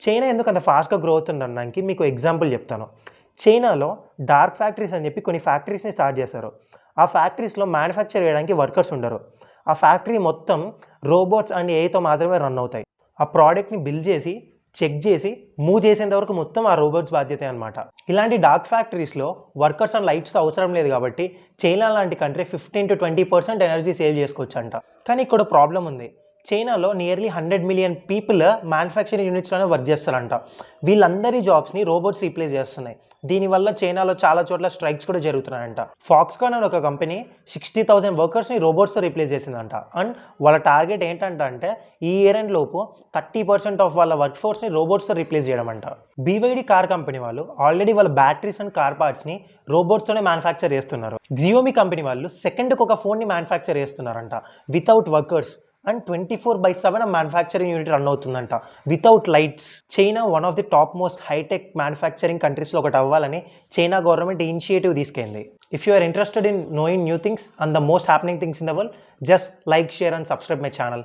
China ఎందుకు అంత ఫాస్ట్‌గా గ్రో అవుతుందనడానికి మీకు ఎగ్జాంపుల్ చెప్తాను. చైనాలో డార్క్ ఫ్యాక్టరీస్ అని చెప్పి కొన్ని ఫ్యాక్టరీస్‌ని స్టార్ట్ చేశారు. ఆ ఫ్యాక్టరీస్‌లో మ్యానుఫ్యాక్చర్ చేయడానికి వర్కర్స్ ఉండరు. ఆ ఫ్యాక్టరీ మొత్తం రోబోట్స్ అండ్ ఏఐతో మాత్రమే రన్ అవుతాయి. ఆ ప్రోడక్ట్‌ని బిల్డ్ చేసి, చెక్ చేసి, మూవ్ చేసేంత వరకు మొత్తం ఆ రోబోట్స్ బాధ్యతే అనమాట. ఇలాంటి డార్క్ ఫ్యాక్టరీస్‌లో వర్కర్స్ అండ్ లైట్స్‌తో అవసరం లేదు కాబట్టి చైనా లాంటి కంట్రీ 15-20% ఎనర్జీ సేవ్ చేసుకోవచ్చంట. కానీ ఇక్కడ ప్రాబ్లమ్ ఉంది. చైనాలో నియర్లీ 100 మిలియన్ పీపుల్ మ్యానుఫ్యాక్చరింగ్ యూనిట్స్‌లోనే వర్క్ చేస్తారంట. వీళ్ళందరి జాబ్స్‌ని రోబోట్స్ రీప్లేస్ చేస్తున్నాయి. దీనివల్ల చైనాలో చాలా చోట్ల స్ట్రైక్స్ కూడా జరుగుతున్నాయంట. ఫాక్స్‌కాన్ అనే ఒక కంపెనీ 60,000 వర్కర్స్‌ని రోబోట్స్‌తో రీప్లేస్ చేసిందంట. అండ్ వాళ్ళ టార్గెట్ ఏంటంటే ఈ ఇయర్ ఎండ్ లోపు 30% ఆఫ్ వాళ్ళ వర్క్ ఫోర్స్‌ని రోబోట్స్‌తో రీప్లేస్ చేయడం అంట. బీవైడీ కార్ కంపెనీ వాళ్ళు ఆల్రెడీ వాళ్ళ బ్యాటరీస్ అండ్ కార్ పార్ట్స్‌ని రోబోట్స్‌తోనే మ్యానుఫ్యాక్చర్ చేస్తున్నారు. జియోమీ కంపెనీ వాళ్ళు సెకండ్‌కి ఒక ఫోన్‌ని మ్యానుఫ్యాక్చర్ చేస్తున్నారంట without workers. And 24/7 manufacturing unit run అవుతుందంట without lights. China one of the top most hi-tech manufacturing కంట్రీస్‌లో ఒకటి అవ్వాలని చైనా గవర్నమెంట్ ఇనిషియేటివ్ తీసుకుంది. If you are interested in knowing new things and the most happening things in the world, just like, share and subscribe my channel.